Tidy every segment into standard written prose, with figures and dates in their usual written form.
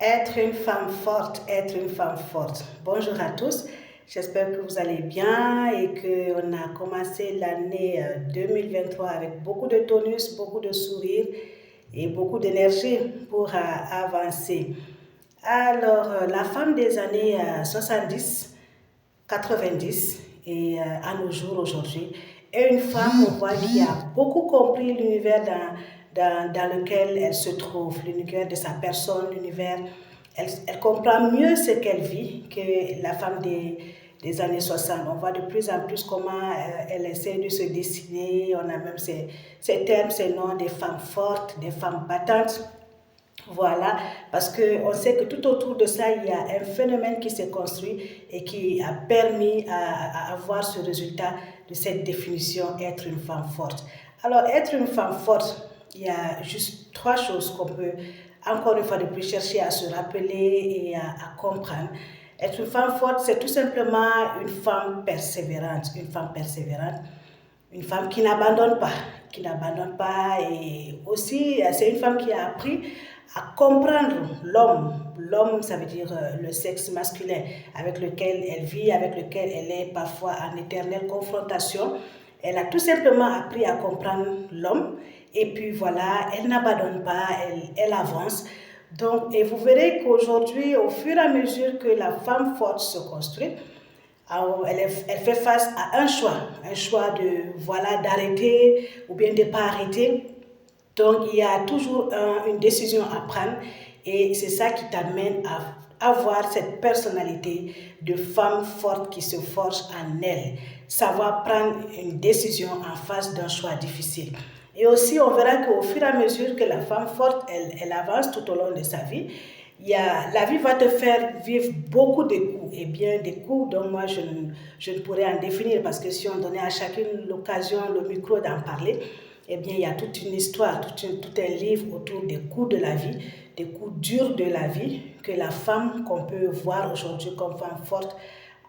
Être une femme forte, être une femme forte. Bonjour à tous, j'espère que vous allez bien et qu'on a commencé l'année 2023 avec beaucoup de tonus, beaucoup de sourires et beaucoup d'énergie pour avancer. Alors, la femme des années 70, 90 et à nos jours aujourd'hui est une femme, on voit, qui a beaucoup compris l'univers dans lequel elle se trouve, l'univers de sa personne, l'univers. Elle comprend mieux ce qu'elle vit que la femme des années 60. On voit de plus en plus comment elle essaie de se dessiner. On a même ces termes, ces noms des femmes fortes, des femmes battantes. Voilà, parce qu'on sait que tout autour de ça, il y a un phénomène qui s'est construit et qui a permis à avoir ce résultat de cette définition, être une femme forte. Alors, être une femme forte, il y a juste trois choses qu'on peut, encore une fois de plus, chercher à se rappeler et à comprendre. Être une femme forte, c'est tout simplement une femme persévérante, une femme qui n'abandonne pas et aussi c'est une femme qui a appris à comprendre l'homme. L'homme, ça veut dire le sexe masculin avec lequel elle vit, avec lequel elle est parfois en éternelle confrontation. Elle a tout simplement appris à comprendre l'homme et puis voilà, elle n'abandonne pas, elle avance. Donc, et vous verrez qu'aujourd'hui, au fur et à mesure que la femme forte se construit, alors, elle fait face à un choix de voilà d'arrêter ou bien de ne pas arrêter. Donc, il y a toujours une décision à prendre et c'est ça qui t'amène à avoir cette personnalité de femme forte qui se forge en elle. Savoir prendre une décision en face d'un choix difficile. Et aussi, on verra qu'au fur et à mesure que la femme forte, elle avance tout au long de sa vie, la vie va te faire vivre beaucoup de coups, et bien des coups dont moi je ne pourrais en définir parce que si on donnait à chacune l'occasion, le micro d'en parler, eh bien il y a toute une histoire, tout un livre autour des coups de la vie, des coups durs de la vie que la femme qu'on peut voir aujourd'hui comme femme forte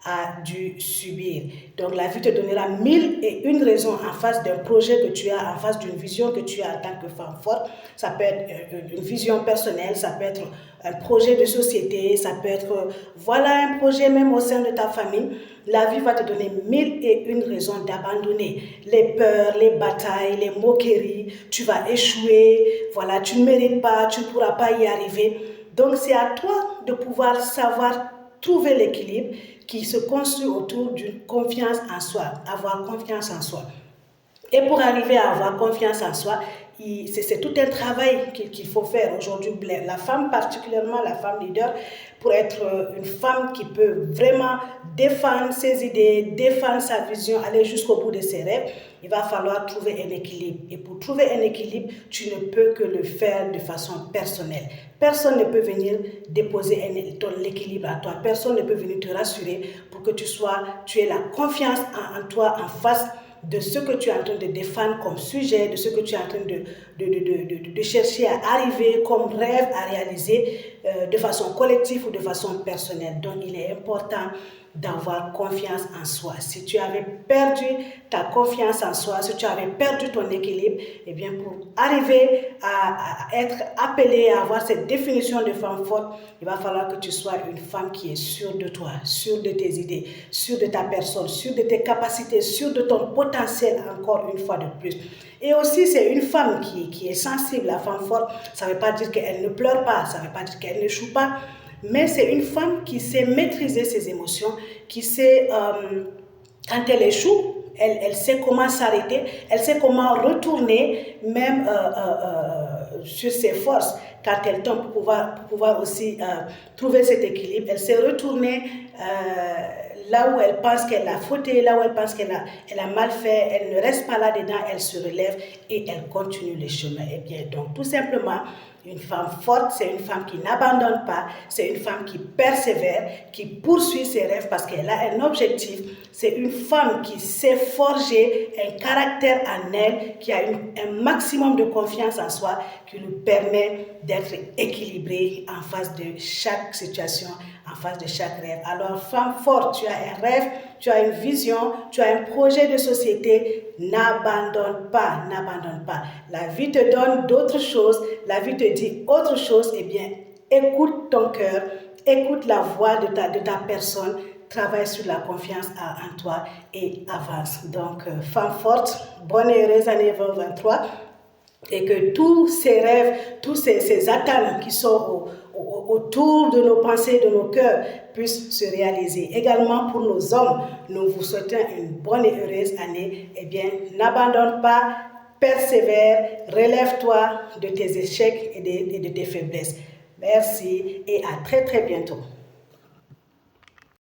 a dû subir. Donc la vie te donnera mille et une raisons en face d'un projet que tu as, en face d'une vision que tu as en tant que femme forte. Ça peut être une vision personnelle, ça peut être un projet de société, ça peut être, voilà, un projet même au sein de ta famille. La vie va te donner mille et une raisons d'abandonner les peurs, les batailles, les moqueries. Tu vas échouer, voilà, tu ne mérites pas, tu ne pourras pas y arriver. Donc c'est à toi de pouvoir savoir trouver l'équilibre qui se construit autour d'une confiance en soi, avoir confiance en soi. Et pour arriver à avoir confiance en soi, c'est tout un travail qu'il faut faire aujourd'hui. La femme, particulièrement la femme leader, pour être une femme qui peut vraiment défendre ses idées, défendre sa vision, aller jusqu'au bout de ses rêves, il va falloir trouver un équilibre. Et pour trouver un équilibre, tu ne peux que le faire de façon personnelle. Personne ne peut venir déposer l'équilibre à toi. Personne ne peut venir te rassurer pour que tu aies la confiance en toi, en face de ce que tu es en train de défendre comme sujet, de ce que tu es en train de chercher à arriver comme rêve à réaliser de façon collective ou de façon personnelle. Donc, il est important d'avoir confiance en soi. Si tu avais perdu ta confiance en soi, si tu avais perdu ton équilibre, eh bien pour arriver à être appelée à avoir cette définition de femme forte, il va falloir que tu sois une femme qui est sûre de toi, sûre de tes idées, sûre de ta personne, sûre de tes capacités, sûre de ton potentiel encore une fois de plus. Et aussi, c'est une femme qui est sensible, la femme forte. Ça ne veut pas dire qu'elle ne pleure pas, ça ne veut pas dire qu'elle n'échoue pas, mais c'est une femme qui sait maîtriser ses émotions, qui sait, quand elle échoue, elle sait comment s'arrêter, elle sait comment retourner même sur ses forces quand elle tombe pour pouvoir aussi trouver cet équilibre. Elle sait retourner là où elle pense qu'elle a fauté, là où elle pense qu'elle a mal fait. Elle ne reste pas là-dedans, elle se relève et elle continue le chemin. Et bien, donc, tout simplement, une femme forte, c'est une femme qui n'abandonne pas, c'est une femme qui persévère, qui poursuit ses rêves parce qu'elle a un objectif. C'est une femme qui sait forger un caractère en elle, qui a un maximum de confiance en soi, qui lui permet d'être équilibrée en face de chaque situation, en face de chaque rêve. Alors, femme forte, tu as un rêve, tu as une vision, tu as un projet de société, n'abandonne pas, n'abandonne pas. La vie te donne d'autres choses, la vie te dit autre chose, eh bien, écoute ton cœur, écoute la voix de ta personne, travaille sur la confiance en toi et avance. Donc, femme forte, bonne et heureuse année 2023 et que tous ces rêves, tous ces attentes qui sont autour de nos pensées, de nos cœurs, puissent se réaliser. Également pour nos hommes, nous vous souhaitons une bonne et heureuse année. Eh bien, n'abandonne pas, persévère, relève-toi de tes échecs et de tes faiblesses. Merci et à très très bientôt.